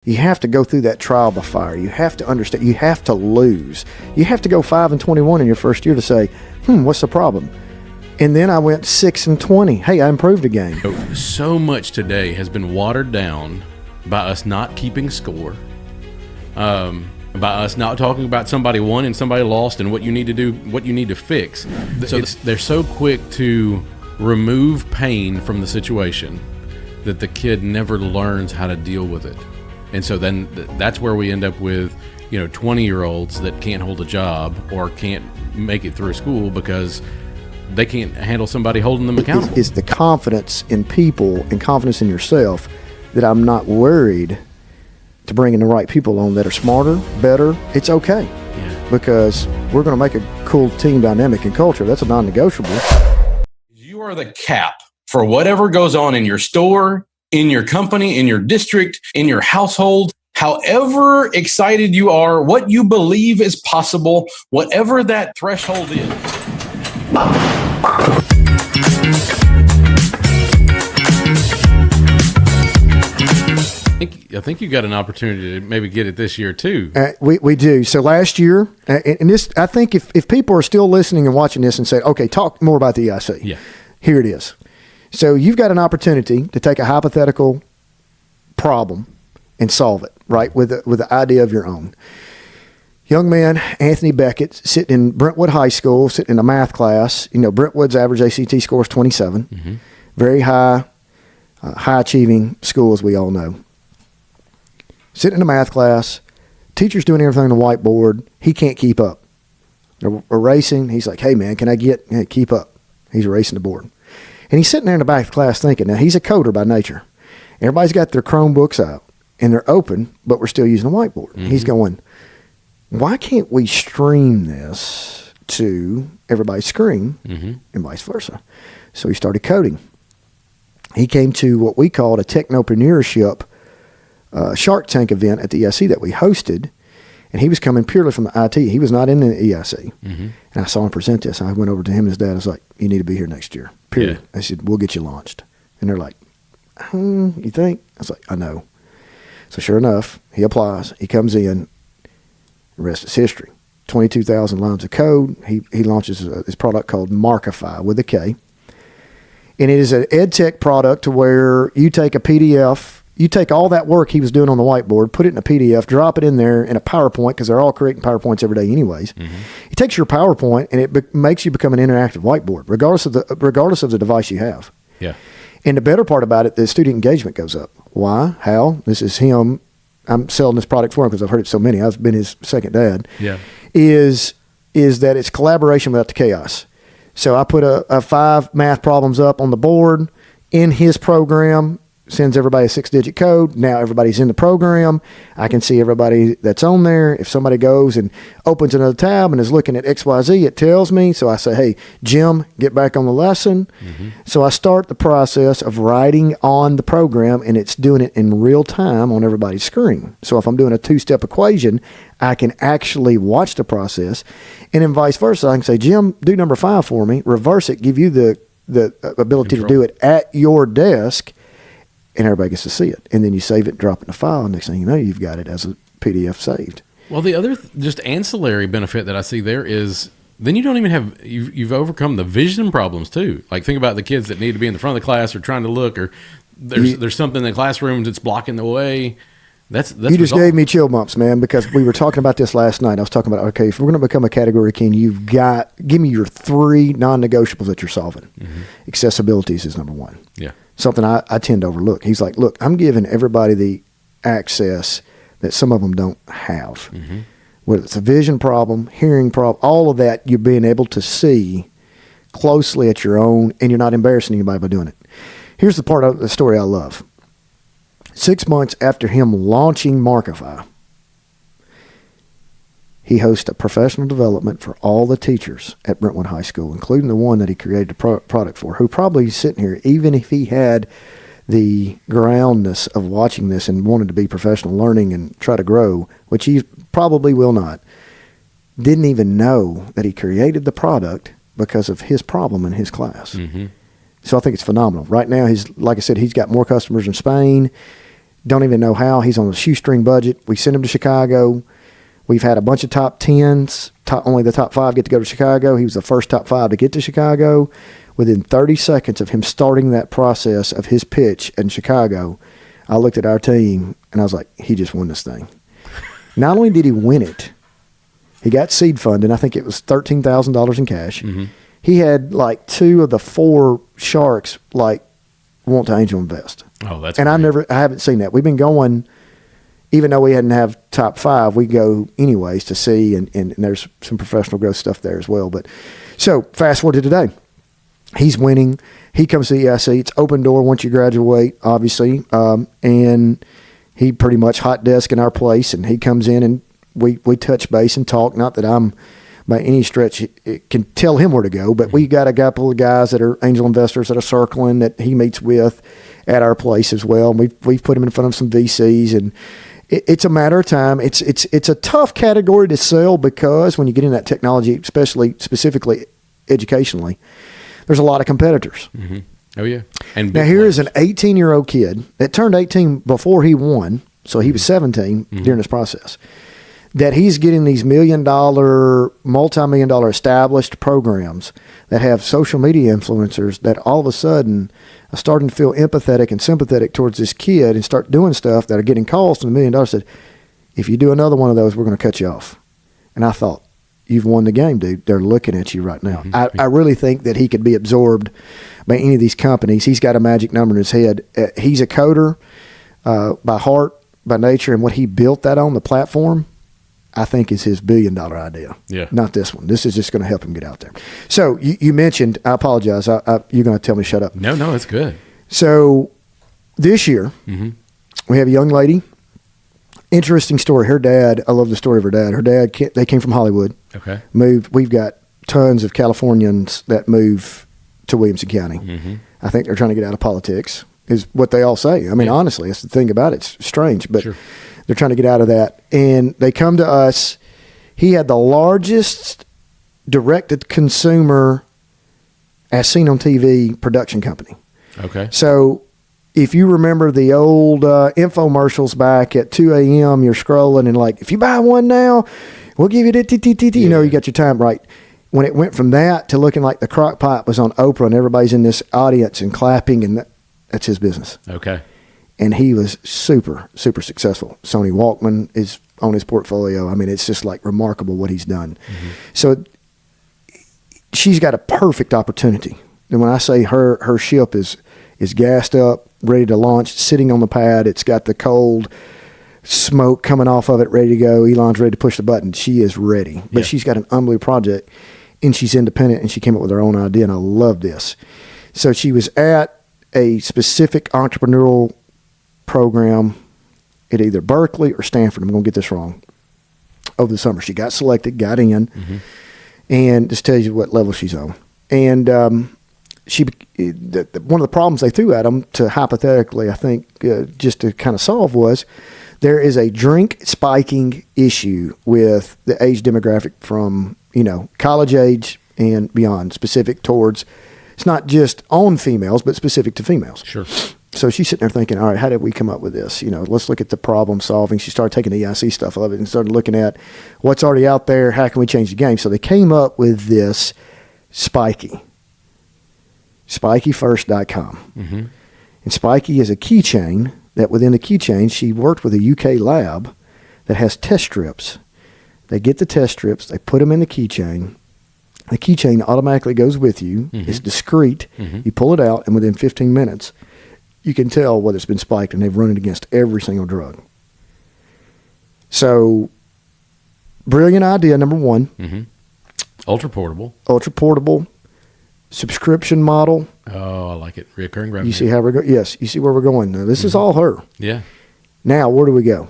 You have to go through that trial by fire. You have to understand. You have to lose. You have to go 5-21 in your first year to say, what's the problem? And then I went 6-20. Hey, I improved again. So much today has been watered down by us not keeping score, by us not talking about somebody won and somebody lost and what you need to do, what you need to fix. So they're so quick to remove pain from the situation that the kid never learns how to deal with it. And so then that's where we end up with, 20-year-olds that can't hold a job or can't make it through school because they can't handle somebody holding them accountable. It's the confidence in people and confidence in yourself that I'm not worried to bring in the right people on that are smarter, better. It's okay. Yeah. Because we're going to make a cool team dynamic and culture. That's a non-negotiable. You are the cap for whatever goes on in your store, in your company, in your district, in your household. However excited you are, what you believe is possible, whatever that threshold is. I think you got an opportunity to maybe get it this year too. We do. So last year, and this, I think if people are still listening and watching this and say, okay, talk more about the EIC. Yeah. Here it is. So you've got an opportunity to take a hypothetical problem and solve it, right, with the idea of your own. Young man, Anthony Beckett, sitting in Brentwood High School, sitting in a math class. Brentwood's average ACT score is 27. Mm-hmm. Very high achieving school, as we all know. Sitting in a math class, teacher's doing everything on the whiteboard. He can't keep up. They're erasing. He's like, hey, man, can I keep up? He's erasing the board. And he's sitting there in the back of the class thinking, now he's a coder by nature. Everybody's got their Chromebooks out, and they're open, but we're still using a whiteboard. Mm-hmm. He's going, why can't we stream this to everybody's screen mm-hmm. and vice versa? So he started coding. He came to what we called a Technopreneurship Shark Tank event at the EIC that we hosted, and he was coming purely from the IT. He was not in the EIC. Mm-hmm. And I saw him present this. I went over to him and his dad. I was like, you need to be here next year, period. Yeah. I said, we'll get you launched. And they're like, you think? I was like, I know. So sure enough, he applies. He comes in. The rest is history. 22,000 lines of code. He launches this product called Markify with a K. And it is an ed tech product to where you take a PDF, you take all that work he was doing on the whiteboard, put it in a PDF, drop it in there in a PowerPoint, because they're all creating PowerPoints every day anyways. Mm-hmm. He takes your PowerPoint and it makes you become an interactive whiteboard, regardless of the device you have. Yeah. And the better part about it, the student engagement goes up. Why? How? This is him. I'm selling this product for him because I've heard it so many. I've been his second dad. Yeah. Is that it's collaboration without the chaos. So I put a 5 math problems up on the board in his program, sends everybody a 6-digit code. Now everybody's in the program. I can see everybody that's on there. If somebody goes and opens another tab and is looking at XYZ, it tells me. So I say, hey, Jim, get back on the lesson. Mm-hmm. So I start the process of writing on the program, and it's doing it in real time on everybody's screen. So if I'm doing a 2-step equation, I can actually watch the process. And then vice versa, I can say, Jim, do number 5 for me, reverse it, give you the ability to do it at your desk, and everybody gets to see it. And then you save it, drop it in a file, and next thing you know, you've got it as a PDF saved. Well, the other just ancillary benefit that I see there is then you don't even have, you've overcome the vision problems too. Like think about the kids that need to be in the front of the class or trying to look, or there's something in the classroom that's blocking the way. That's you just gave me chill bumps, man, because we were talking about this last night. I was talking about, okay, if we're going to become a category king, you've got, give me your 3 non-negotiables that you're solving. Mm-hmm. Accessibility is number 1. Yeah. Something I tend to overlook. He's like, look, I'm giving everybody the access that some of them don't have. Mm-hmm. Whether it's a vision problem, hearing problem, all of that, you're being able to see closely at your own, and you're not embarrassing anybody by doing it. Here's the part of the story I love. 6 months after him launching Markify, he hosts a professional development for all the teachers at Brentwood High School, including the one that he created the product for, who probably is sitting here, even if he had the groundness of watching this and wanted to be professional learning and try to grow, which he probably will not, didn't even know that he created the product because of his problem in his class. Mm-hmm. So I think it's phenomenal. Right now, like I said, he's got more customers in Spain. Don't even know how. He's on a shoestring budget. We send him to Chicago. We've had a bunch of top 10s. Only the top 5 get to go to Chicago. He was the first top 5 to get to Chicago. Within 30 seconds of him starting that process of his pitch in Chicago, I looked at our team and I was like, he just won this thing. Not only did he win it, he got seed funded. I think it was $13,000 in cash. Mm-hmm. He had like 2 of the 4 sharks like want to angel invest. Oh, that's and great. I haven't seen that. We've been going, even though we hadn't have top 5, we go anyways to see, and there's some professional growth stuff there as well. But so fast forward to today, he's winning. He comes to the EIC. It's open door once you graduate, obviously, and he pretty much hot desk in our place, and he comes in and we touch base and talk. Not that I'm by any stretch can tell him where to go, but we got a couple of guys that are angel investors that are circling that he meets with at our place as well. And we've put him in front of some VCs, and it's a matter of time. It's a tough category to sell because when you get in that technology, specifically educationally, there's a lot of competitors. Mm-hmm. Oh yeah. And now here is an 18-year-old kid that turned 18 before he won, so he was 17 during this process, that he's getting these $1 million, multi-million-dollar established programs that have social media influencers that all of a sudden are starting to feel empathetic and sympathetic towards this kid and start doing stuff that are getting calls to $1 million. Said, if you do another one of those, we're going to cut you off. And I thought, you've won the game, dude. They're looking at you right now. Mm-hmm. I really think that he could be absorbed by any of these companies. He's got a magic number in his head. He's a coder by heart, by nature, and what he built that on, the platform, I think is his $1 billion idea. Yeah. Not this one. This is just going to help him get out there. So you mentioned, I apologize. You're going to tell me shut up. No, it's good. So this year, we have a young lady. Interesting story. Her dad, I love the story of her dad. Her dad, they came from Hollywood. Okay. Moved. We've got tons of Californians that move to Williamson County. Mm-hmm. I think they're trying to get out of politics, is what they all say. I mean, honestly, that's the thing about it. It's strange, but sure. They're trying to get out of that. And they come to us. He had the largest direct-to-consumer, as seen on TV, production company. Okay. So if you remember the old infomercials back at 2 a.m., you're scrolling and like, if you buy one now, we'll give you the you know, you got your time right. When it went from that to looking like the crock pot was on Oprah and everybody's in this audience and clapping, and that's his business. Okay. And he was super, super successful. Sony Walkman is on his portfolio. I mean, it's just like remarkable what he's done. Mm-hmm. So she's got a perfect opportunity. And when I say her ship is gassed up, ready to launch, sitting on the pad, it's got the cold smoke coming off of it, ready to go. Elon's ready to push the button. She is ready. But she's got an unbelievable project, and she's independent, and she came up with her own idea, and I love this. So she was at a specific entrepreneurial program at either Berkeley or Stanford. I'm going to get this wrong. Over the summer, she got selected, got in, and just tells you what level she's on. And one of the problems they threw at them to hypothetically, I think, just to kind of solve was there is a drink spiking issue with the age demographic from, college age and beyond, specific towards, it's not just on females, but specific to females. Sure. So she's sitting there thinking, all right, how did we come up with this? Let's look at the problem solving. She started taking the EIC stuff of it and started looking at what's already out there. How can we change the game? So they came up with this Spiky, spikyfirst.com. Mm-hmm. And Spiky is a keychain that within the keychain, she worked with a UK lab that has test strips. They get the test strips, they put them in the keychain. The keychain automatically goes with you. Mm-hmm. It's discreet. Mm-hmm. You pull it out, and within 15 minutes, you can tell whether it's been spiked, and they've run it against every single drug. So, brilliant idea, number one. Mm-hmm. Ultra portable, subscription model. Oh, I like it. Recurring revenue. You see how we're going? Yes, you see where we're going. Now, this is all her. Yeah. Now, where do we go?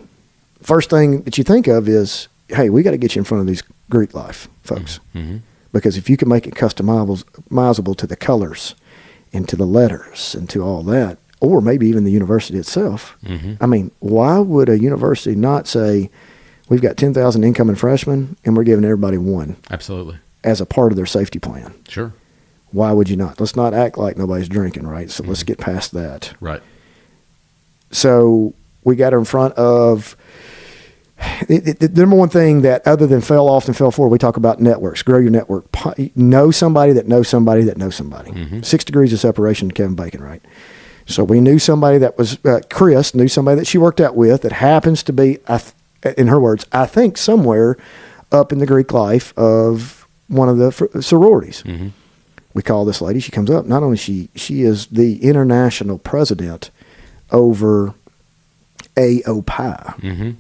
First thing that you think of is, hey, we got to get you in front of these Greek life folks. Mm-hmm. Because if you can make it customizable to the colors and to the letters and to all that, or maybe even the university itself, I mean, why would a university not say, we've got 10,000 incoming freshmen and we're giving everybody one? Absolutely. As a part of their safety plan. Sure. Why would you not? Let's not act like nobody's drinking, right? So let's get past that. Right. So We got her in front of the number one thing that, other than fail off and fail forward, we talk about networks. Grow your network. Know somebody that knows somebody that knows somebody. 6 degrees of separation, Kevin Bacon, right? So we knew somebody that was, Chris knew somebody that she worked out with that happens to be, in her words, I think somewhere up in the Greek life of one of the sororities. We call this lady. She comes up. Not only she is the international president over AOPI.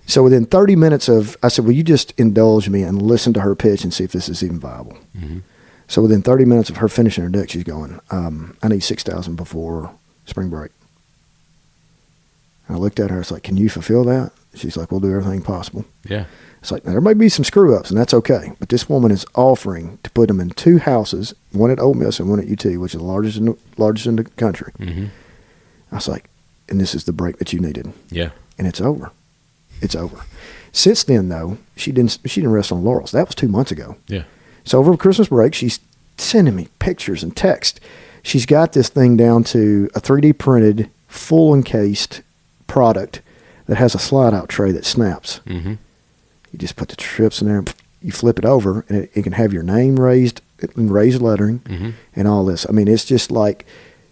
So within 30 minutes I said, will you just indulge me and listen to her pitch and see if this is even viable? So within 30 minutes of her finishing her deck, she's going, I need 6,000 before spring break. And I looked at her. I was like, can you fulfill that? She's like, we'll do everything possible. Yeah. It's like, now, there may be some screw-ups, and that's okay. But this woman is offering to put them in 2 houses, one at Ole Miss and one at UT, which is the largest in the country. I was like, and this is the break that you needed. Yeah. And it's over. It's over. Since then, though, she didn't rest on laurels. That was 2 months ago. Yeah. So over Christmas break, she's sending me pictures and text. She's got this thing down to a 3D printed, full encased product that has a slide out tray that snaps. You just put the strips in there, you flip it over, and it can have your name raised in raised lettering and all this. I mean, it's just like,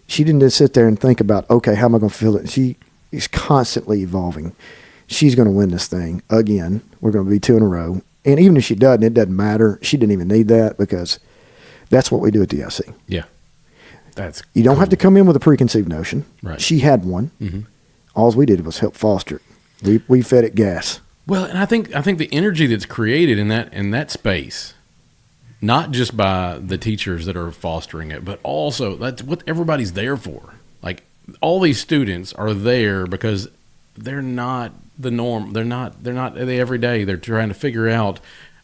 she didn't just sit there and think about, okay, how am I going to fill it? She is constantly evolving. She's going to win this thing again. We're going to be 2 in a row. And even if she doesn't, it doesn't matter. She didn't even need that, because that's what we do at the IC. Yeah. That's You don't have to come in with a preconceived notion. Right. She had one. All we did was help foster it. We fed it gas. Well, and I think the energy that's created in that space, not just by the teachers that are fostering it, but also that's what everybody's there for. Like, all these students are there because they're not the norm. They're not every day. They're trying to figure out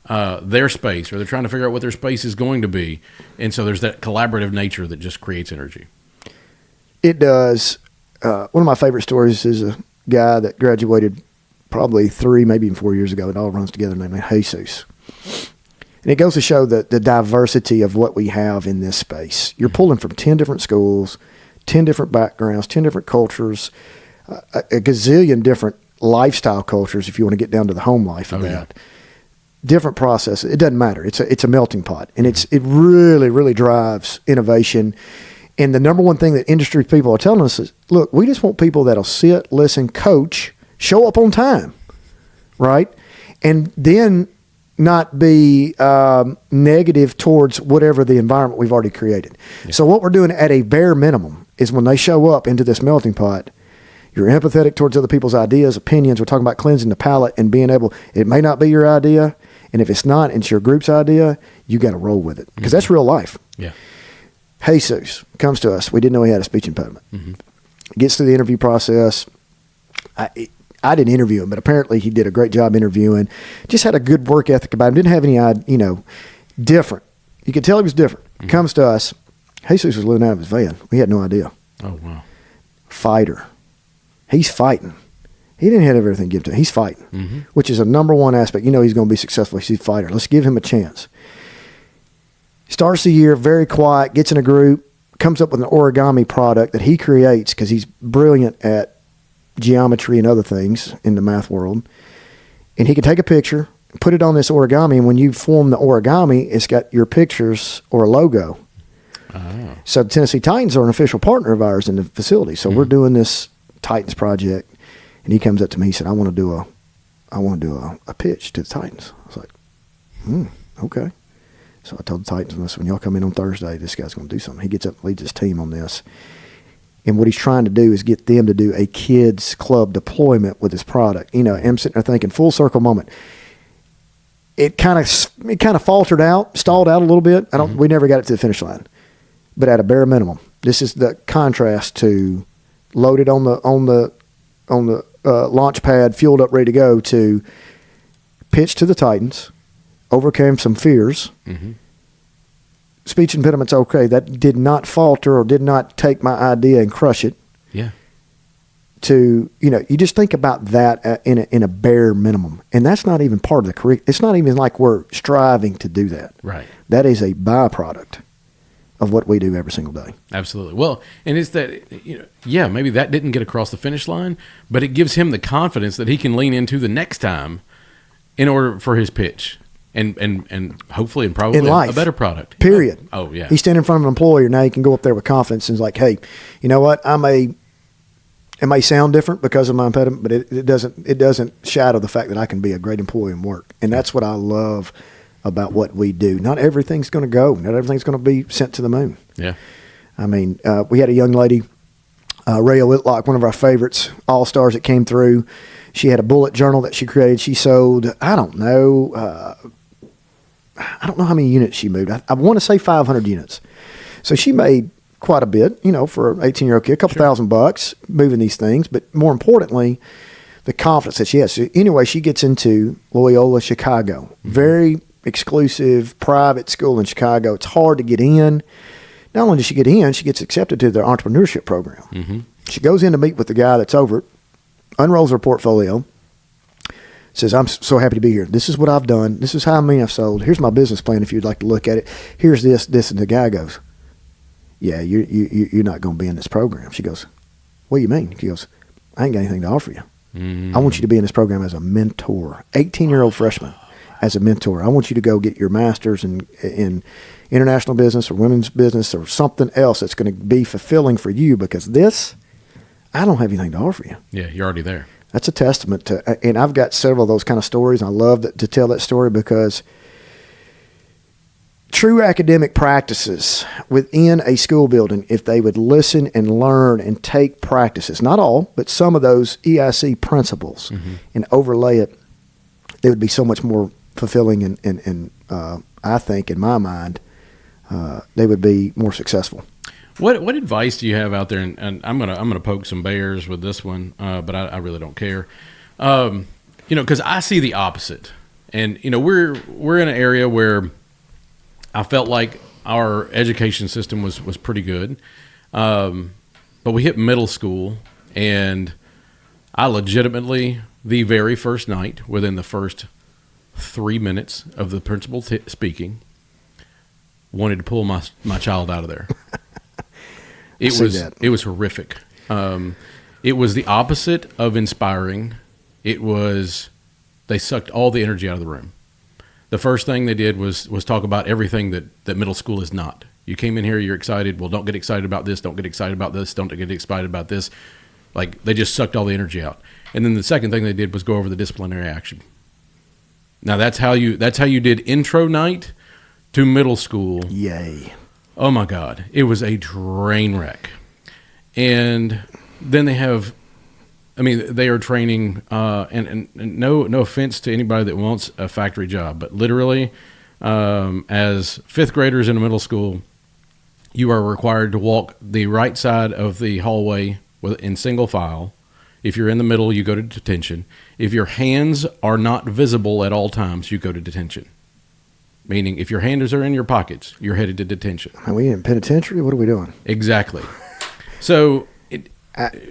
their space, or they're trying to figure out what their space is going to be. And so there's that collaborative nature that just creates energy. It does. One of my favorite stories is a guy that graduated probably 3, maybe even 4 years ago. It all runs together, named Jesus. And it goes to show the diversity of what we have in this space. You're pulling from 10 different schools, 10 different backgrounds, 10 different cultures, a gazillion different lifestyle cultures, if you want to get down to the home life of that. Different processes. It doesn't matter. It's a melting pot. And it really, really drives innovation. And the number one thing that industry people are telling us is, look, we just want people that'll sit, listen, coach, show up on time, right? And then not be negative towards whatever the environment we've already created. Yeah. So what we're doing at a bare minimum is, when they show up into this melting pot, you're empathetic towards other people's ideas, opinions. We're talking about cleansing the palate and being able, it may not be your idea, and if it's not, it's your group's idea, you got to roll with it, because that's real life. Yeah. Jesus comes to us. We didn't know he had a speech impediment. Gets through the interview process. I didn't interview him, but apparently he did a great job interviewing. Just had a good work ethic about him. Didn't have any, different. You could tell he was different. Comes to us. Jesus was living out of his van. We had no idea. Oh, wow. Fighter. He's fighting. He didn't have everything given to him. He's fighting, which is a number one aspect. You know he's going to be successful. He's a fighter. Let's give him a chance. Starts the year very quiet, gets in a group, comes up with an origami product that he creates because he's brilliant at geometry and other things in the math world. And he can take a picture, put it on this origami, and when you form the origami, it's got your pictures or a logo. Oh. So the Tennessee Titans are an official partner of ours in the facility. So we're doing this Titans project, and he comes up to me. He said, "I want to do a pitch to the Titans." I was like, "Okay." So I told the Titans, "Listen, when y'all come in on Thursday, this guy's going to do something." He gets up and leads his team on this, and what he's trying to do is get them to do a kids club deployment with his product. You know, I'm sitting there thinking, full circle moment. It kind of faltered out, stalled out a little bit. We never got it to the finish line, but at a bare minimum, this is the contrast to loaded on the launch pad, fueled up, ready to go, to pitch to the Titans, overcame some fears. Speech impediments, okay. That did not falter or did not take my idea and crush it. Yeah. You just think about that in a bare minimum, and that's not even part of the curriculum. It's not even like we're striving to do that. Right. That is a byproduct of what we do every single day. Absolutely. Well, and it's that, yeah, maybe that didn't get across the finish line, but it gives him the confidence that he can lean into the next time in order for his pitch and hopefully and probably in life, a better product. Period. Oh, yeah. He's standing in front of an employer. Now he can go up there with confidence and is like, hey, you know what? It may sound different because of my impediment, but it doesn't shadow the fact that I can be a great employee and work. And that's what I love about what we do. Not everything's going to go. Not everything's going to be sent to the moon. Yeah. I mean, we had a young lady, Rhea Whitlock, one of our favorites, all-stars that came through. She had a bullet journal that she created. She sold, I don't know how many units she moved. I want to say 500 units. So she made quite a bit, for an 18-year-old kid, a couple $1,000 moving these things. But more importantly, the confidence that she has. So anyway, she gets into Loyola Chicago. Mm-hmm. Very exclusive private school in Chicago. It's hard to get in. Not only does she get in, she gets accepted to their entrepreneurship program. Mm-hmm. She goes in to meet with the guy that's over it, unrolls her portfolio, says, I'm so happy to be here. This is what I've done. This is how many I've sold. Here's my business plan if you'd like to look at it. Here's this. And the guy goes, yeah, you're not going to be in this program. She goes, what do you mean? He goes, I ain't got anything to offer you. Mm-hmm. I want you to be in this program as a mentor, 18-year-old freshman as a mentor. I want you to go get your master's in international business or women's business or something else that's going to be fulfilling for you, because this, I don't have anything to offer you. Yeah, you're already there. That's a testament to, and I've got several of those kind of stories. And I love to tell that story because true academic practices within a school building, if they would listen and learn and take practices, not all, but some of those EIC principles, mm-hmm. and overlay it, they would be so much more fulfilling and I think, in my mind, they would be more successful. What advice do you have out there? And I'm gonna poke some bears with this one, but I really don't care. Because I see the opposite, and we're in an area where I felt like our education system was pretty good, but we hit middle school, and I legitimately, the very first night, within the first 3 minutes of the principal wanted wanted to pull my child out of there. It was horrific. It was the opposite of inspiring. They sucked all the energy out of the room. The first thing they did was talk about everything that middle school is not. You came in here, you're excited. Well, don't get excited about this. Don't get excited about this. Don't get excited about this. Like, they just sucked all the energy out. And then the second thing they did was go over the disciplinary action. Now that's how you did intro night to middle school. Yay. Oh my God. It was a train wreck. And then they are training, and no offense to anybody that wants a factory job, but literally, as fifth graders in a middle school, you are required to walk the right side of the hallway in single file. If you're in the middle, you go to detention. If your hands are not visible at all times, you go to detention. Meaning, if your hands are in your pockets, you're headed to detention. Are we in penitentiary? What are we doing? Exactly. So,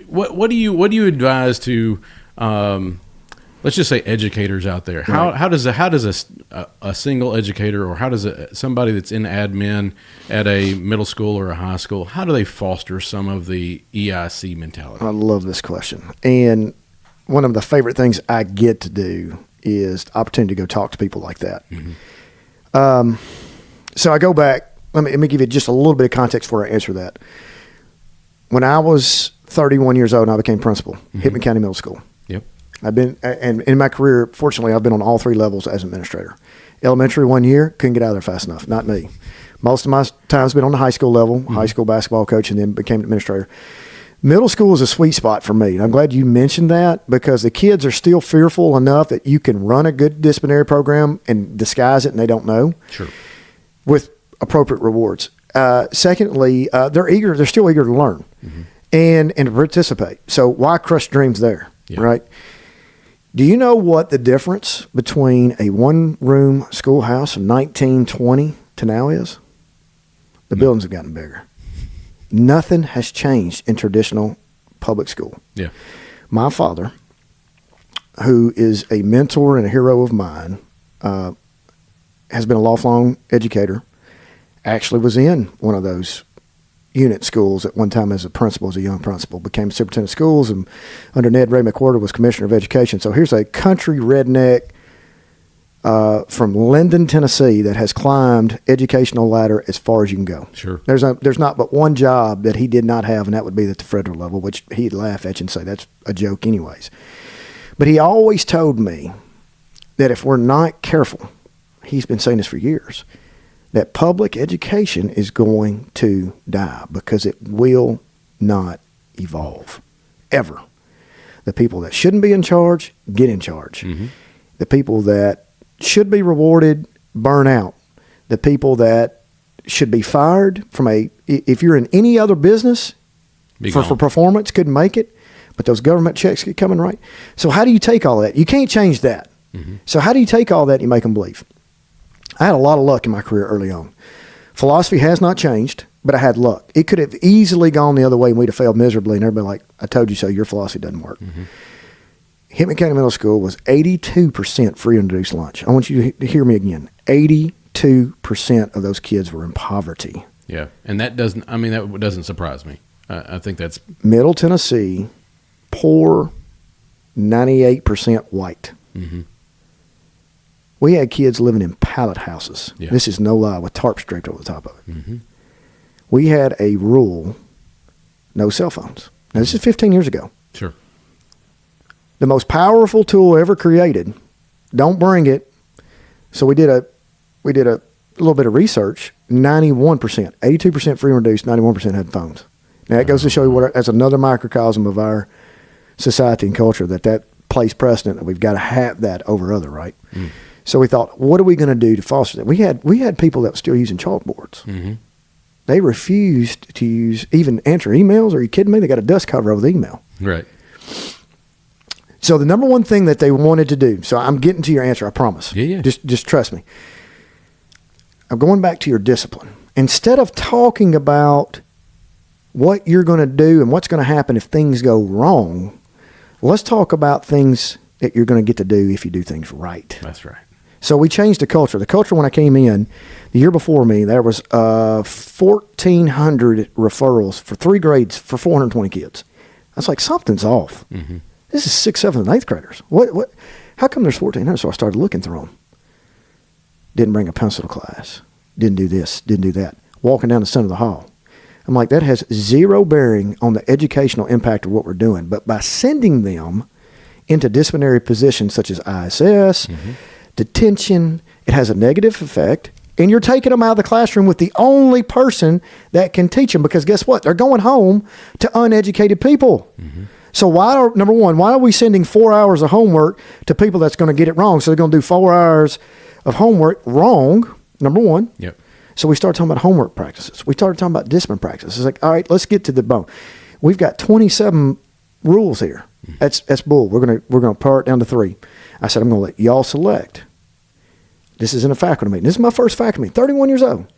what do you advise to, let's just say, educators out there? Right. How does a single educator, or how does somebody that's in admin at a middle school or a high school, how do they foster some of the EIC mentality? I love this question. And one of the favorite things I get to do is the opportunity to go talk to people like that. Mm-hmm. So I go back. Let me give you just a little bit of context before I answer that. When I was 31 years old and I became principal, mm-hmm. Hickman County Middle School. Yep. I've been, and in my career, fortunately, I've been on all three levels as administrator. Elementary 1 year, couldn't get out of there fast enough. Not me. Most of my time's been on the high school level, mm-hmm. high school basketball coach, and then became an administrator. Middle school is a sweet spot for me. And I'm glad you mentioned that, because the kids are still fearful enough that you can run a good disciplinary program and disguise it and they don't know. Sure. With appropriate rewards. Secondly, they're still eager to learn, mm-hmm. and to participate. So why crush dreams there, yeah. right? Do you know what the difference between a one-room schoolhouse from 1920 to now is? The buildings have gotten bigger. Nothing has changed in traditional public school. Yeah. My father, who is a mentor and a hero of mine, has been a lifelong educator, Actually was in one of those unit schools at one time as a principal, as a young principal, became superintendent of schools, and under Ned Ray McWhorter was commissioner of education. So here's a country redneck from Linden, Tennessee, that has climbed educational ladder as far as you can go. Sure. There's not but one job that he did not have, and that would be at the federal level, which he'd laugh at you and say that's a joke anyways. But he always told me that if we're not careful, he's been saying this for years, that public education is going to die because it will not evolve, ever. The people that shouldn't be in charge get in charge. Mm-hmm. The people that should be rewarded burn out. The people that should be fired if you're in any other business for performance, couldn't make it, but those government checks keep coming, right? So how do you take all that? You can't change that. Mm-hmm. So how do you take all that and you make them believe? I had a lot of luck in my career early on. Philosophy has not changed, but I had luck. It could have easily gone the other way and we'd have failed miserably, and everybody like, I told you so, your philosophy doesn't work. Mm-hmm. Hickman County Middle School was 82% free and reduced lunch. I want you to hear me again. 82% of those kids were in poverty. Yeah, and that doesn't surprise me. I think that's... Middle Tennessee, poor, 98% white. Mm-hmm. We had kids living in pallet houses. Yeah. This is no lie, with tarps draped over the top of it. Mm-hmm. We had a rule, no cell phones. Now, this is 15 years ago. Sure. The most powerful tool ever created, don't bring it. So we did a little bit of research. 91%, 82% free and reduced, 91% had phones. Now, that goes to show you that's another microcosm of our society and culture, that plays precedent, that we've got to have that over other, right? Mm. So we thought, what are we going to do to foster that? We had people that were still using chalkboards. Mm-hmm. They refused to even answer emails. Are you kidding me? They got a dust cover over the email. Right. So the number one thing that they wanted to do, so I'm getting to your answer, I promise. Yeah. Just trust me. I'm going back to your discipline. Instead of talking about what you're going to do and what's going to happen if things go wrong, let's talk about things that you're going to get to do if you do things right. That's right. So we changed the culture. The culture, when I came in, the year before me, there was 1,400 referrals for 3 grades for 420 kids. I was like, something's off. Mm-hmm. This is 6th, 7th, and 8th graders. What? How come there's 1,400? So I started looking through them. Didn't bring a pencil to class. Didn't do this. Didn't do that. Walking down the center of the hall. I'm like, that has zero bearing on the educational impact of what we're doing. But by sending them into disciplinary positions such as ISS, mm-hmm. detention, it has a negative effect. And you're taking them out of the classroom with the only person that can teach them, because guess what? They're going home to uneducated people. Mm-hmm. So number one, why are we sending 4 hours of homework to people that's going to get it wrong? So they're going to do 4 hours of homework wrong, number one. Yep. So we started talking about homework practices. We started talking about discipline practices. It's like, all right, let's get to the bone. We've got 27 rules here. Mm-hmm. That's bull. We're gonna pare it down to 3. I said, I'm going to let y'all select. This isn't a faculty meeting. This is my first faculty meeting, 31 years old.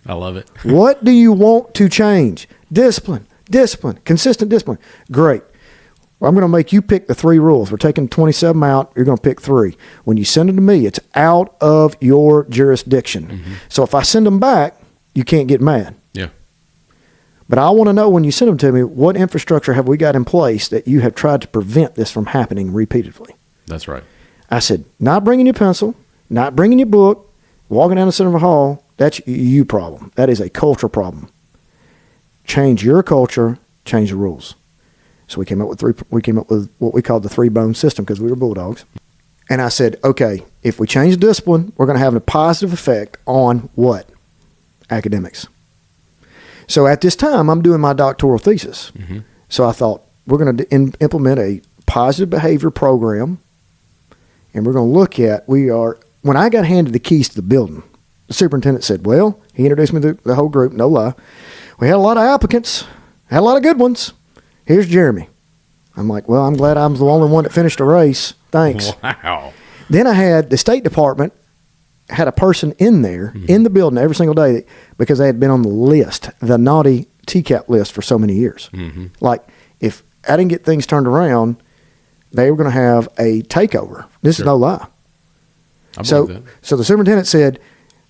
I love it. What do you want to change? Discipline, consistent discipline. Great. Well, I'm going to make you pick the 3 rules. We're taking 27 out. You're going to pick 3. When you send them to me, it's out of your jurisdiction. Mm-hmm. So if I send them back, you can't get mad. Yeah. But I want to know, when you send them to me, what infrastructure have we got in place that you have tried to prevent this from happening repeatedly? That's right. I said, not bringing your pencil, not bringing your book, walking down the center of a hall, that's you problem. That is a cultural problem. Change your culture, change the rules. So we came up with what we called the 3-bone system, because we were bulldogs. And I said, okay, if we change discipline, we're going to have a positive effect on what? Academics. So at this time, I'm doing my doctoral thesis. Mm-hmm. So I thought, we're going to implement a positive behavior program, and we're going to look at, when I got handed the keys to the building, the superintendent said, well, he introduced me to the whole group, no lie. We had a lot of applicants, had a lot of good ones. Here's Jeremy. I'm like, well, I'm glad I'm the only one that finished the race. Thanks. Wow. Then I had the State Department had a person in there, mm-hmm. in the building every single day, because they had been on the list, the naughty TCAP list, for so many years. Mm-hmm. Like, if I didn't get things turned around, they were going to have a takeover. This is no lie. I believe that. So the superintendent said,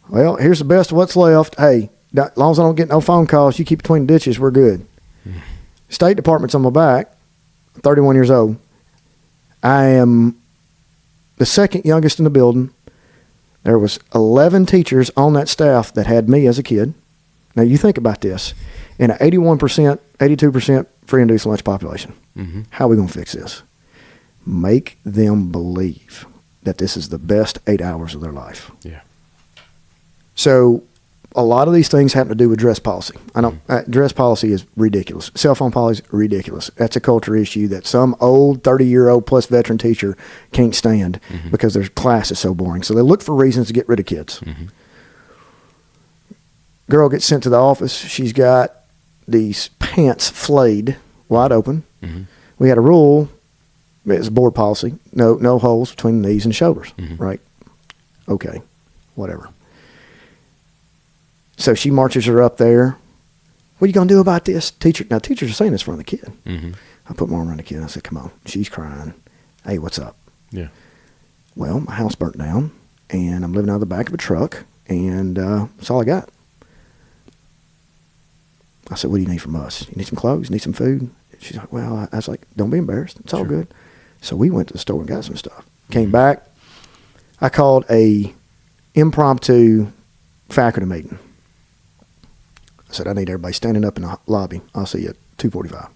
Well, here's the best of what's left. Hey, as long as I don't get no phone calls, you keep between the ditches, we're good. State Department's on my back. 31 years old. I am the second youngest in the building. There was 11 teachers on that staff that had me as a kid. Now you think about this. In an 81%, 82% free and reduced lunch population, how are we going to fix this? Make them believe that this is the best 8 hours of their life. Yeah. So a lot of these things have to do with dress policy. I know dress policy is ridiculous. Cell phone policy is ridiculous. That's a culture issue that some old 30-year-old plus veteran teacher can't stand because their class is so boring. So they look for reasons to get rid of kids. Girl gets sent to the office. She's got these pants flayed wide open. We had a rule. It's a board policy. No holes between the knees and shoulders. Right? Okay. Whatever. So she marches her up there. What are you going to do about this? Teachers are saying this in front of the kid. I put my arm around the kid. I said, come on. She's crying. Hey, what's up? Yeah. Well, my house burnt down, and I'm living out of the back of a truck, and that's all I got. I said, what do you need from us? You need some clothes? You need some food? She's like, well, I was like, don't be embarrassed. It's all good. So we went to the store and got some stuff. Came back. I called a impromptu faculty meeting. I said, I need everybody standing up in the lobby. I'll see you at 2:45.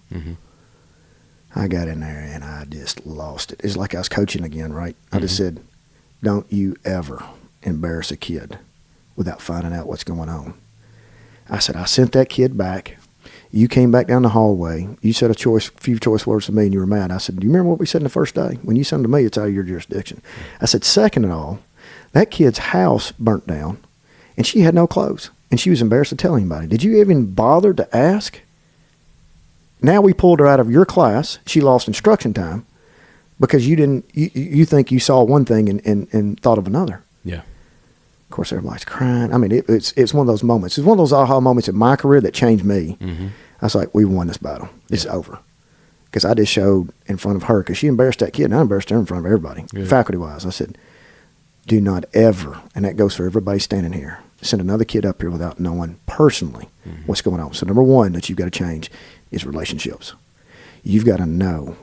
I got in there, and I just lost it. It's like I was coaching again, right? I just said, don't you ever embarrass a kid without finding out what's going on. I said, I sent that kid back. You came back down the hallway. You said a few choice words to me, and you were mad. I said, do you remember what we said in the first day? When you sent them to me, it's out of your jurisdiction. I said, second of all, that kid's house burnt down, and she had no clothes, and she was embarrassed to tell anybody. Did you even bother to ask? Now we pulled her out of your class. She lost instruction time because you didn't. You think you saw one thing and thought of another. Yeah. Of course, everybody's crying. I mean, it's one of those moments. It's one of those aha moments in my career that changed me. I was like, we won this battle. It's over. Because I just showed in front of her, because she embarrassed that kid, and I embarrassed her in front of everybody, faculty-wise. I said, do not ever, and that goes for everybody standing here, send another kid up here without knowing personally what's going on. So number one that you've got to change is relationships. You've got to know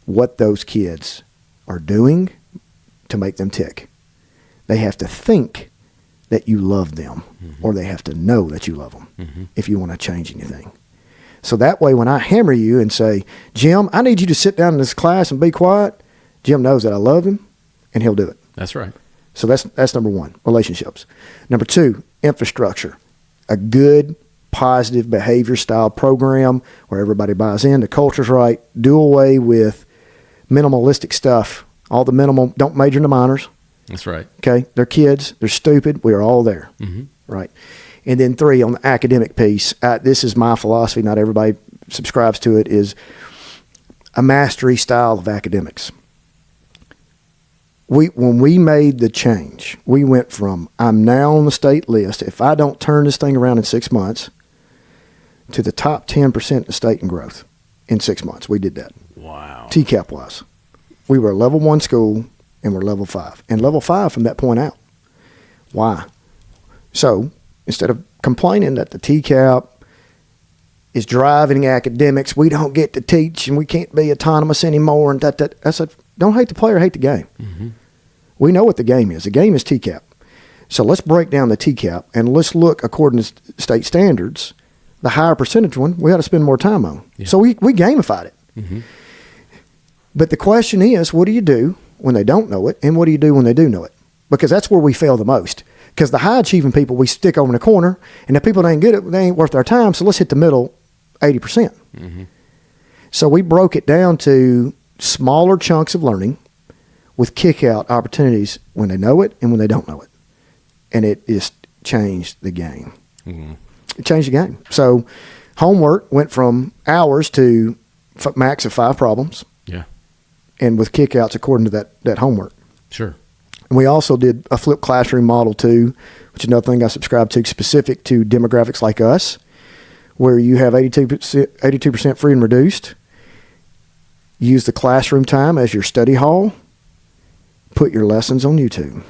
what those kids are doing to make them tick. They have to think that you love them, or they have to know that you love them if you want to change anything. So that way, when I hammer you and say, Jim, I need you to sit down in this class and be quiet, Jim knows that I love him, and he'll do it. That's right. So that's number one, relationships. Number two, infrastructure. A good, positive behavior style program where everybody buys in, the culture's right, do away with minimalistic stuff. All the minimal, don't major in the minors. That's right. Okay. They're kids. They're stupid. We are all there. Right. And then three, on the academic piece, this is my philosophy. Not everybody subscribes to it, is a mastery style of academics. When we made the change, we went from, I'm now on the state list. If I don't turn this thing around in 6 months, to the top 10% in the state in growth in 6 months. We did that. Wow. TCAP wise. We were a level 1 school, and we're level 5. And level 5 from that point out. Why? So instead of complaining that the TCAP is driving academics, we don't get to teach and we can't be autonomous anymore, and that I said, don't hate the player, hate the game. We know what the game is. The game is TCAP. So let's break down the TCAP and let's look according to state standards. The higher percentage one, we got to spend more time on. Yeah. So we gamified it. But the question is, what do you do when they don't know it, and what do you do when they do know it? Because that's where we fail the most. Because the high achieving people, we stick over in the corner, and the people that ain't good at it, they ain't worth our time, so let's hit the middle 80%. So we broke it down to smaller chunks of learning with kick-out opportunities when they know it and when they don't know it. And it just changed the game. It changed the game. So homework went from hours to max of 5 problems. Yeah. And with kick-outs according to that homework. Sure. And we also did a flipped classroom model too, which is another thing I subscribe to, specific to demographics like us, where you have 82% free and reduced. Use the classroom time as your study hall. Put your lessons on YouTube.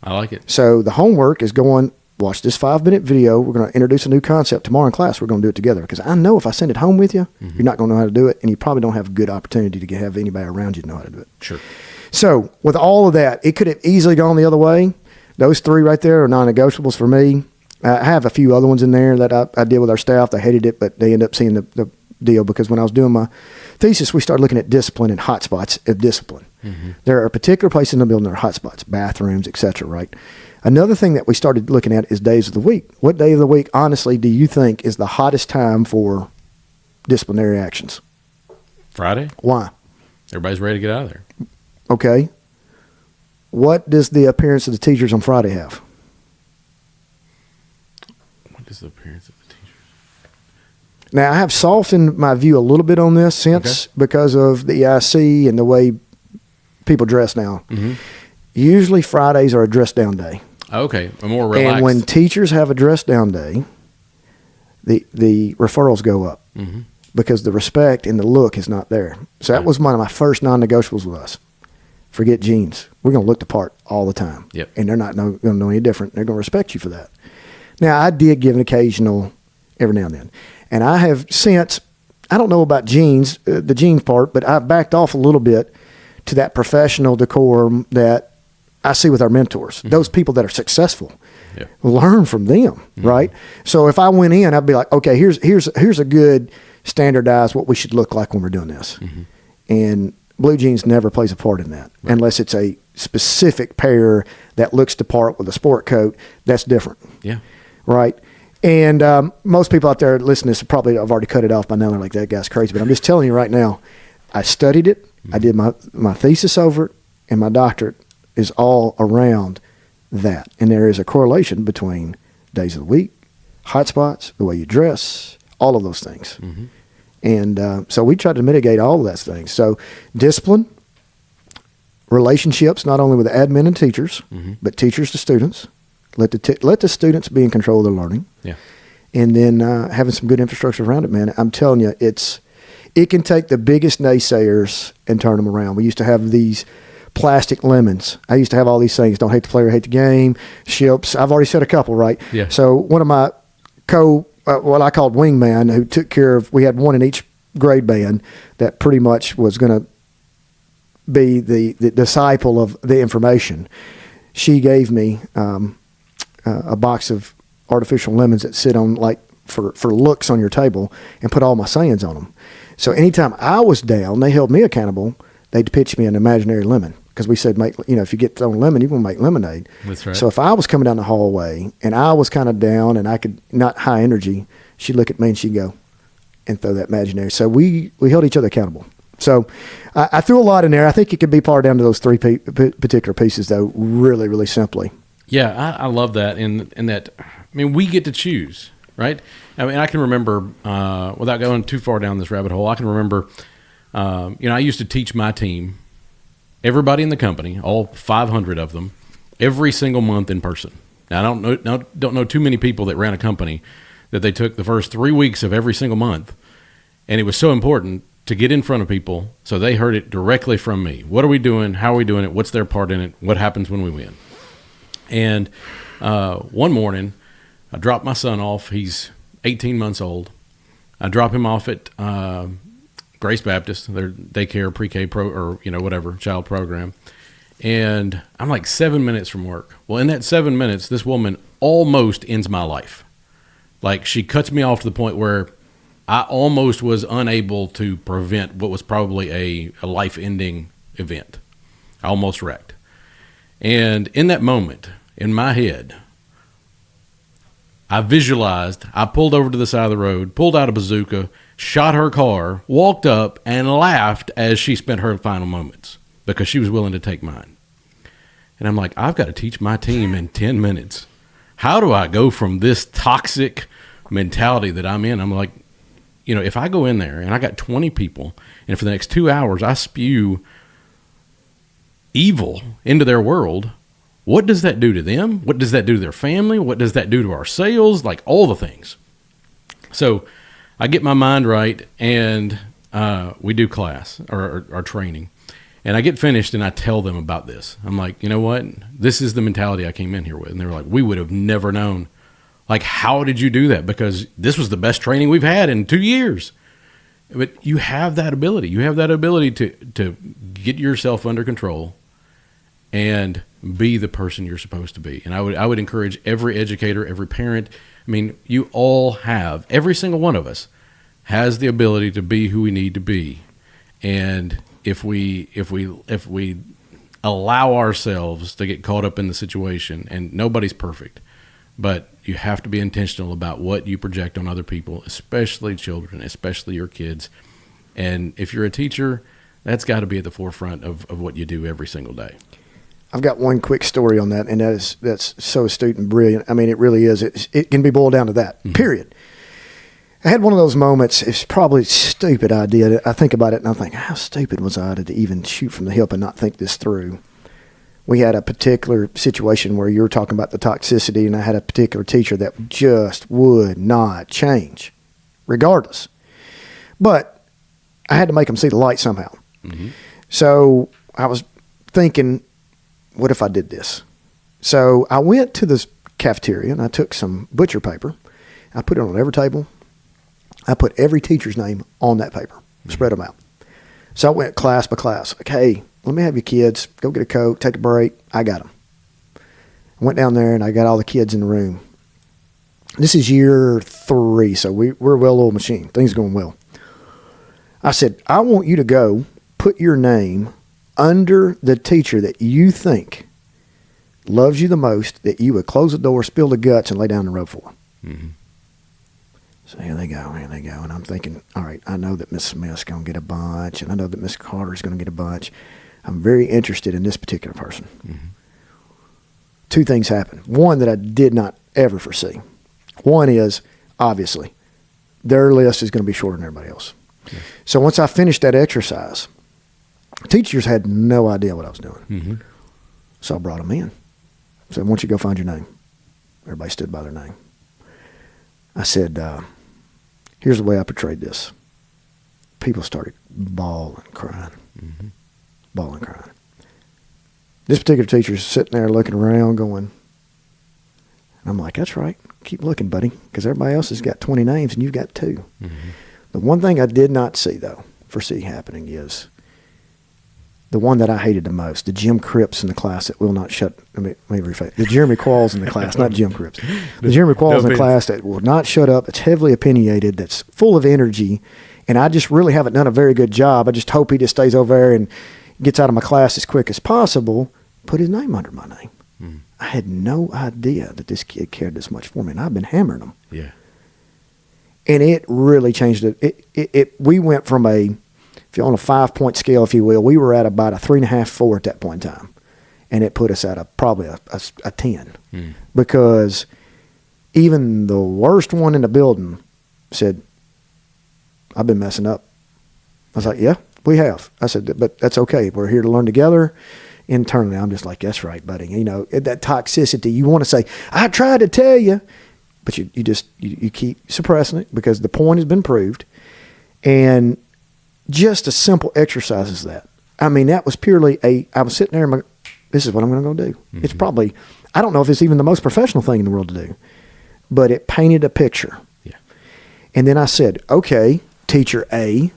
I like it. So the homework is going, watch this 5-minute video. We're going to introduce a new concept tomorrow in class. We're going to do it together, because I know if I send it home with you, you're not going to know how to do it, and you probably don't have a good opportunity to have anybody around you to know how to do it. Sure. So with all of that, it could have easily gone the other way. Those 3 right there are non-negotiables for me. I have a few other ones in there that I did with our staff. They hated it, but they ended up seeing the deal, because when I was doing my thesis, we started looking at discipline and hotspots of discipline. There are particular places in the building that are hotspots, bathrooms, etc. Right. Another thing that we started looking at is days of the week. What day of the week, honestly, do you think is the hottest time for disciplinary actions? Friday. Why? Everybody's ready to get out of there. Okay. What does the appearance of the teachers on Friday have? What is the appearance of the teachers? Now, I have softened my view a little bit on this since because of the EIC and the way people dress now. Usually Fridays are a dress down day. Okay, a more relaxed. And when teachers have a dress down day, the referrals go up because the respect and the look is not there. So that was one of my first non-negotiables with us. Forget jeans. We're going to look the part all the time. Yep. And they're not going to know any different. They're going to respect you for that. Now, I did give an occasional every now and then. And I have since, I don't know about jeans, the jeans part, but I've backed off a little bit to that professional decorum that I see with our mentors. Those people that are successful. Learn from them, right? So if I went in, I'd be like, okay, here's a good standardized what we should look like when we're doing this. And blue jeans never plays a part in that unless it's a specific pair that looks the part with a sport coat. That's different. Yeah. Right. And most people out there listening to this probably have already cut it off by now. They're like, that guy's crazy. But I'm just telling you right now, I studied it. I did my thesis over it, and my doctorate is all around that. And there is a correlation between days of the week, hot spots, the way you dress, all of those things. And so we try to mitigate all of those things. So discipline, relationships, not only with the admin and teachers, but teachers to students. Let the students be in control of their learning. Yeah. And then having some good infrastructure around it, man. I'm telling you, it can take the biggest naysayers and turn them around. We used to have these plastic lemons. I used to have all these things. Don't hate the player, hate the game. Ships. I've already said a couple, right? Yeah. So one of my what I called wingman, who took care of, we had one in each grade band that pretty much was going to be the disciple of the information. She gave me a box of artificial lemons that sit on, like, for looks on your table, and put all my sayings on them. So anytime I was down, they held me accountable. They'd pitch me an imaginary lemon, because we said, if you get thrown lemon, you want to make lemonade. That's right. So if I was coming down the hallway and I was kind of down and I could not high energy, she'd look at me and she'd go and throw that imaginary. So we held each other accountable. So I threw a lot in there. I think it could be pared down to those three particular pieces, though, really, really simply. Yeah, I love that. And that, we get to choose, right? I can remember, without going too far down this rabbit hole, I can remember, I used to teach my team, everybody in the company, all 500 of them, every single month in person. Now, I don't know too many people that ran a company that they took the first 3 weeks of every single month, and it was so important to get in front of people so they heard it directly from me. What are we doing? How are we doing it? What's their part in it? What happens when we win? And one morning, I dropped my son off. He's 18 months old. I drop him off at Grace Baptist, their daycare, pre-K whatever, child program. And I'm like 7 minutes from work. Well, in that 7 minutes, this woman almost ends my life. Like, she cuts me off to the point where I almost was unable to prevent what was probably a life-ending event. I almost wrecked. And in that moment, in my head, I visualized, I pulled over to the side of the road, pulled out a bazooka, shot her car, walked up, and laughed as she spent her final moments because she was willing to take mine. And I'm like, I've got to teach my team in 10 minutes. How do I go from this toxic mentality that I'm in? I'm like, if I go in there and I got 20 people, and for the next 2 hours I spew evil into their world, what does that do to them? What does that do to their family? What does that do to our sales? Like, all the things. So I get my mind right, and we do class or training. And I get finished and I tell them about this. I'm like, you know what? This is the mentality I came in here with. And they were like, we would have never known. Like, how did you do that? Because this was the best training we've had in 2 years. But you have that ability. You have that ability to get yourself under control and be the person you're supposed to be. And I would encourage every educator, every parent. I mean, you all have, every single one of us has the ability to be who we need to be. And if we allow ourselves to get caught up in the situation, and nobody's perfect, but you have to be intentional about what you project on other people, especially children, especially your kids. And if you're a teacher, that's got to be at the forefront of what you do every single day. I've got one quick story on that, and that's so astute and brilliant. I mean, it really is. It can be boiled down to that, period. I had one of those moments. It's probably a stupid idea. I think about it and I think, how stupid was I to even shoot from the hip and not think this through? We had a particular situation where you were talking about the toxicity, and I had a particular teacher that just would not change, regardless. But I had to make them see the light somehow. Mm-hmm. So I was thinking, what if I did this? So I went to this cafeteria and I took some butcher paper. I put it on every table. I put every teacher's name on that paper, spread them out. So I went class by class. Like, hey, let me have your kids. Go get a Coke, take a break. I got them. I went down there and I got all the kids in the room. This is year 3, so we're a well-oiled machine. Things are going well. I said, I want you to go put your name under the teacher that you think loves you the most, that you would close the door, spill the guts, and lay down the road for. Mm-hmm. So here they go. And I'm thinking, all right, I know that Miss Smith's going to get a bunch, and I know that Miss Carter's going to get a bunch. I'm very interested in this particular person. Mm-hmm. 2 things happened. One that I did not ever foresee. One is, obviously, their list is going to be shorter than everybody else. Yeah. So once I finished that exercise, teachers had no idea what I was doing. Mm-hmm. So I brought them in. I said, I want you to go find your name. Everybody stood by their name. I said, here's the way I portrayed this. People started bawling, crying. Mm-hmm. Bawling, crying. This particular teacher's sitting there looking around going, and I'm like, that's right. Keep looking, buddy, because everybody else has got 20 names and you've got 2. Mm-hmm. The one thing I did not foresee happening is the one that I hated the most, the Jim Cripps in the class that will not shut, let me rephrase, the Jeremy Qualls in the class, not Jim Cripps. The Jeremy Qualls in the class that will not shut up, that's heavily opinionated, that's full of energy, and I just really haven't done a very good job. I just hope he just stays over there and gets out of my class as quick as possible. Put his name under my name. Mm. I had no idea that this kid cared this much for me, and I've been hammering him. Yeah. And it really changed it. We went from if you're on a 5-point scale, if you will, we were at about a 3.5, 4 at that point in time. And it put us at probably a 10. Mm. Because even the worst one in the building said, I've been messing up. I was like, yeah, we have. I said, but that's okay. We're here to learn together. Internally, I'm just like, that's right, buddy. You know, that toxicity, you want to say, I tried to tell you. But you keep suppressing it because the point has been proved. And just a simple exercise as that. I mean, that was purely I was sitting there and this is what I'm going to go do. Mm-hmm. It's probably, I don't know if it's even the most professional thing in the world to do, but it painted a picture. Yeah. And then I said, okay, teacher A,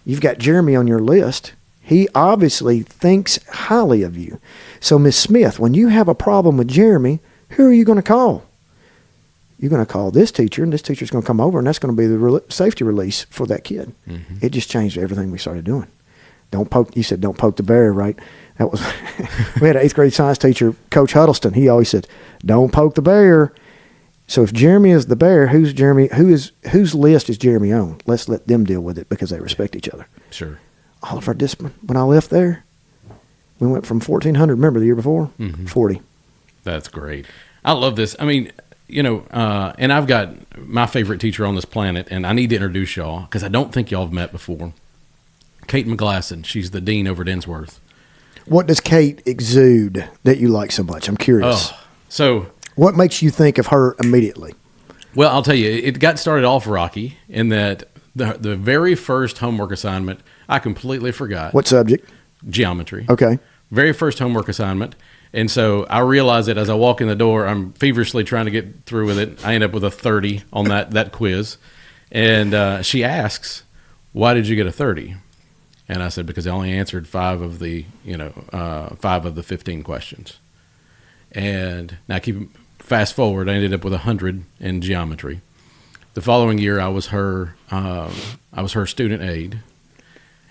you've got Jeremy on your list. He obviously thinks highly of you. So Miss Smith, when you have a problem with Jeremy, who are you going to call? You're going to call this teacher, and this teacher's going to come over, and that's going to be the safety release for that kid. Mm-hmm. It just changed everything we started doing. You said don't poke the bear, right? That was we had an 8th grade science teacher, Coach Huddleston. He always said, don't poke the bear. So if Jeremy is the bear, whose list is Jeremy on? Let's let them deal with it because they respect each other. Sure. All of our discipline. When I left there, we went from 1,400, remember the year before? Mm-hmm. 40. That's great. I love this. I mean, you know, and I've got my favorite teacher on this planet, and I need to introduce y'all because I don't think y'all have met before. Kate McGlasson. She's the dean over at Ensworth. What does Kate exude that you like so much? I'm curious. So what makes you think of her immediately? Well, I'll tell you, it got started off rocky in that the very first homework assignment, I completely forgot. What subject? geometry. Okay. Very first homework assignment. And so I realize that as I walk in the door, I'm feverishly trying to get through with it. I end up with a 30 on that quiz. And she asks, "Why did you get a 30?" And I said, "Because I only answered 5 of the 15 questions." And now fast forward, I ended up with 100 in geometry. The following year, I was her student aide.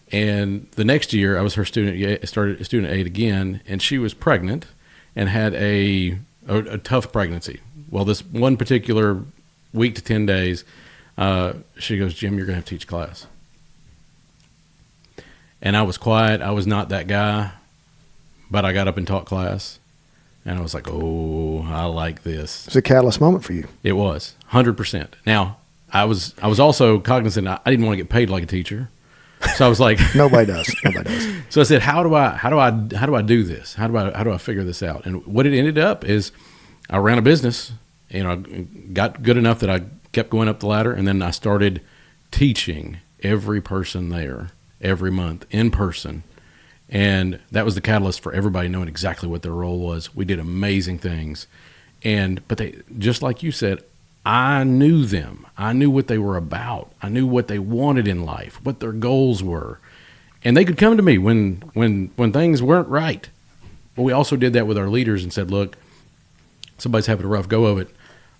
And the next year, I was her student aide again, and she was pregnant and had a tough pregnancy. Well, this one particular week to 10 days, she goes, "Jim, you're going to have to teach class." And I was quiet. I was not that guy, but I got up and taught class, and I was like, "Oh, I like this." It's a catalyst moment for you. It was 100%. Now, I was also cognizant I didn't want to get paid like a teacher. So I was like, Nobody does. Nobody does. So I said, how do I do this? How do I figure this out? And what it ended up is I ran a business, got good enough that I kept going up the ladder. And then I started teaching every person there every month in person. And that was the catalyst for everybody knowing exactly what their role was. We did amazing things. But they, just like you said, I knew them. I knew what they were about. I knew what they wanted in life, what their goals were. And they could come to me when things weren't right. But we also did that with our leaders and said, "Look, somebody's having a rough go of it.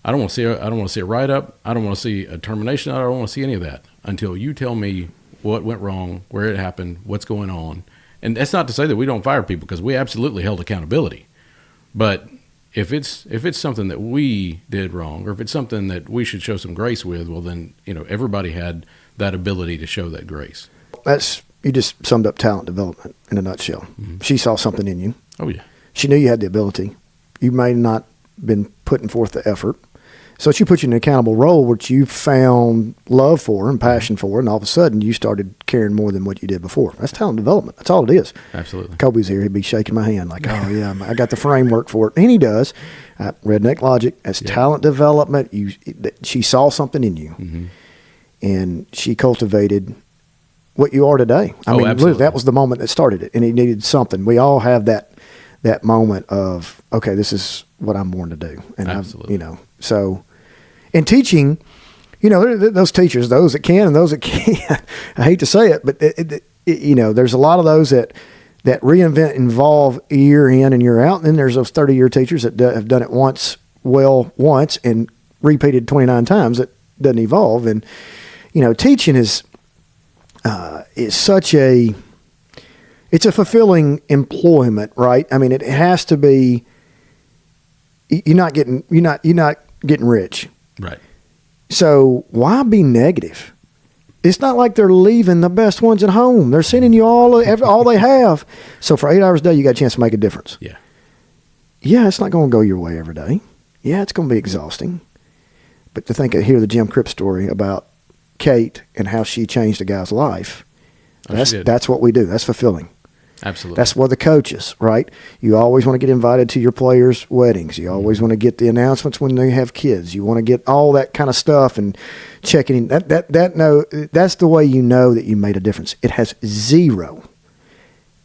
I don't want to see a write-up. I don't want to see a termination. I don't want to see any of that until you tell me what went wrong, where it happened, what's going on." And that's not to say that we don't fire people, because we absolutely held accountability. But if it's something that we did wrong, or if it's something that we should show some grace with, well, then everybody had that ability to show that grace. You just summed up talent development in a nutshell. Mm-hmm. She saw something in you. Oh yeah. She knew you had the ability. You may not been putting forth the effort, so she put you in an accountable role, which you found love for and passion for, and all of a sudden you started caring more than what you did before. That's talent development. That's all it is. Absolutely. Kobe's here. He'd be shaking my hand like, "Oh yeah, I got the framework for it," and he does. Redneck logic. That's talent development. She saw something in you, mm-hmm. and she cultivated what you are today. I mean, absolutely. That was the moment that started it, and he needed something. We all have that moment of, okay, this is what I'm born to do, and absolutely. So. In teaching, those teachers, those that can and those that can't. I hate to say it, but there's a lot of those that reinvent, involve year in and year out. And then there's those 30-year teachers that have done it once and repeated 29 times that doesn't evolve. And teaching is such a fulfilling employment, right? I mean, it has to be. You're not getting rich. Right. So why be negative? It's not like they're leaving the best ones at home. They're sending you all they have. So for 8 hours a day, you got a chance to make a difference. Yeah. Yeah, it's not going to go your way every day. Yeah, it's going to be exhausting. But to hear the Jim Cripps story about Kate and how she changed a guy's life, that's what we do. That's fulfilling. Absolutely. That's what the coaches, right? You always want to get invited to your players' weddings. You always want to get the announcements when they have kids. You want to get all that kind of stuff and checking in. That's the way you know that you made a difference. It has zero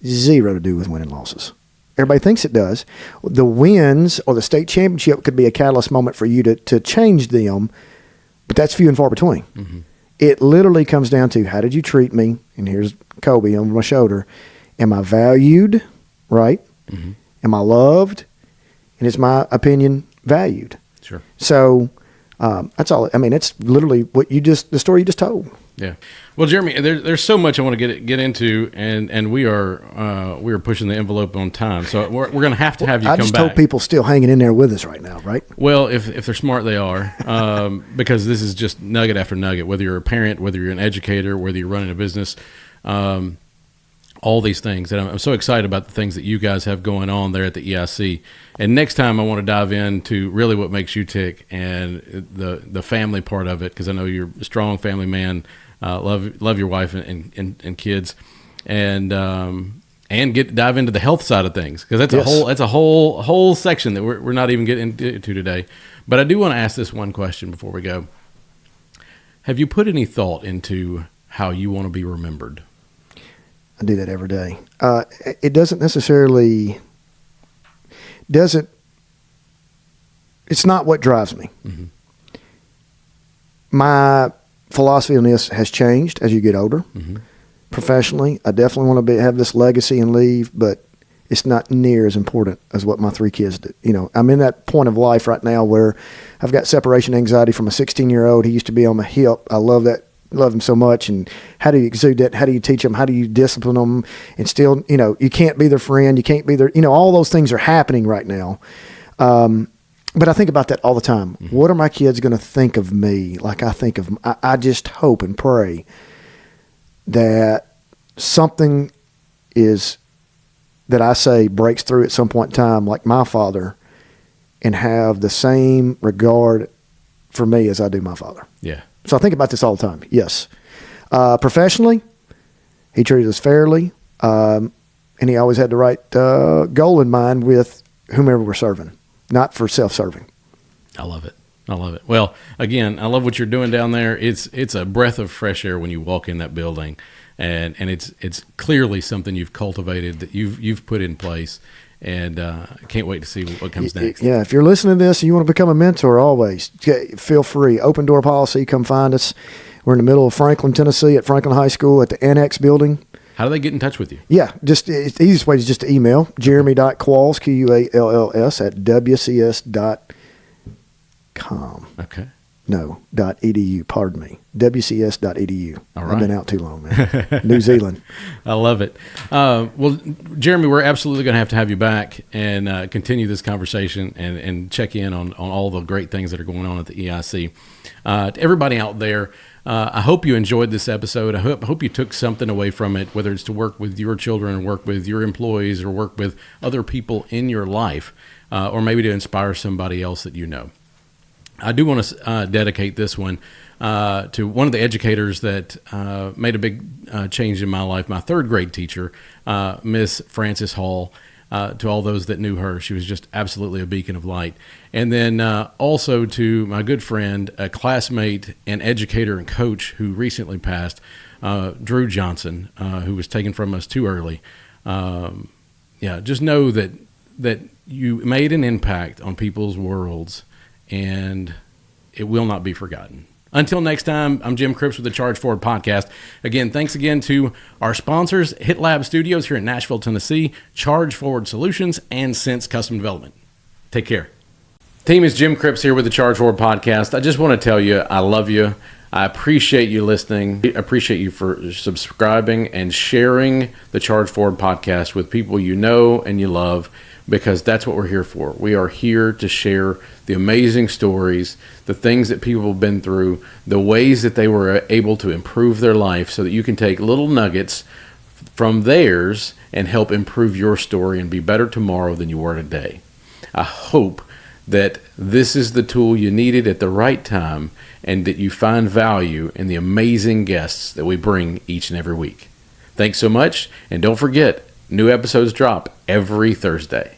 to do with winning losses. Everybody thinks it does. The wins or the state championship could be a catalyst moment for you to change them, but that's few and far between. Mm-hmm. It literally comes down to, how did you treat me? And here's Kobe on my shoulder. Am I valued, right? Mm-hmm. Am I loved? And is my opinion valued? Sure. So that's all. I mean, it's literally the story you just told. Yeah. Well, Jeremy, there's so much I want to get into, and we are pushing the envelope on time, so we're going to have you come back. I just told people still hanging in there with us right now, right? Well, if they're smart, they are, because this is just nugget after nugget. Whether you're a parent, whether you're an educator, whether you're running a business. All these things, and I'm so excited about the things that you guys have going on there at the EIC. And next time I want to dive into really what makes you tick and the family part of it, because I know you're a strong family man, love your wife and kids, and dive into the health side of things, because that's a whole section that we're not even getting into today. But I do want to ask this one question before we go. Have you put any thought into how you want to be remembered? I do that every day. It doesn't necessarily, it's not what drives me. Mm-hmm. My philosophy on this has changed as you get older. Mm-hmm. Professionally, I definitely want to have this legacy and leave, but it's not near as important as what my 3 kids do. You know, I'm in that point of life right now where I've got separation anxiety from a 16-year-old. He used to be on my hip. I love him so much. And how do you exude that? How do you teach them? How do you discipline them? And still, you know, you can't be their friend. You can't be their, you know, all those things are happening right now. But I think about that all the time. Mm-hmm. What are my kids going to think of me? Like I think of, I just hope and pray that something is that I say breaks through at some point in time, like my father, and have the same regard for me as I do my father. Yeah. So I think about this all the time. Yes. Professionally, he treated us fairly, and he always had the right goal in mind with whomever we're serving, not for self-serving. I love it. I love it. Well, again, I love what you're doing down there. It's a breath of fresh air when you walk in that building, and it's clearly something you've cultivated, that you've put in place, and I can't wait to see what comes next. Yeah, if you're listening to this and you want to become a mentor, always feel free. Open door policy. Come find us. We're in the middle of Franklin, Tennessee, at Franklin High School at the Annex Building. How do they get in touch with you? Yeah, just the easiest way is just to email Jeremy.Qualls, Qualls, at wcs.com. Okay. No, .edu, pardon me. WCS.edu. All right. I've been out too long, man. New Zealand. I love it. Well, Jeremy, we're absolutely going to have you back and continue this conversation and check in on all the great things that are going on at the EIC. To everybody out there, I hope you enjoyed this episode. I hope you took something away from it, whether it's to work with your children or work with your employees or work with other people in your life, or maybe to inspire somebody else that you know. I do want to dedicate this one to one of the educators that made a big change in my life, my 3rd grade teacher, Miss Frances Hall. To all those that knew her, she was just absolutely a beacon of light. And then also to my good friend, a classmate and educator and coach who recently passed, Drew Johnson, who was taken from us too early. Just know that you made an impact on people's worlds, and it will not be forgotten. Until next time, I'm Jim Cripps with the Charge Forward Podcast. Again, thanks again to our sponsors, Hit Lab Studios here in Nashville, Tennessee, Charge Forward Solutions, and Sense Custom Development. Take care. Team, is Jim Cripps here with the Charge Forward Podcast. I just want to tell you I love you. I appreciate you listening. I appreciate you for subscribing and sharing the Charge Forward Podcast with people you know and you love, because that's what we're here for. We are here to share the amazing stories, the things that people have been through, the ways that they were able to improve their life, so that you can take little nuggets from theirs and help improve your story and be better tomorrow than you were today. I hope that this is the tool you needed at the right time, and that you find value in the amazing guests that we bring each and every week. Thanks so much, and don't forget, new episodes drop every Thursday.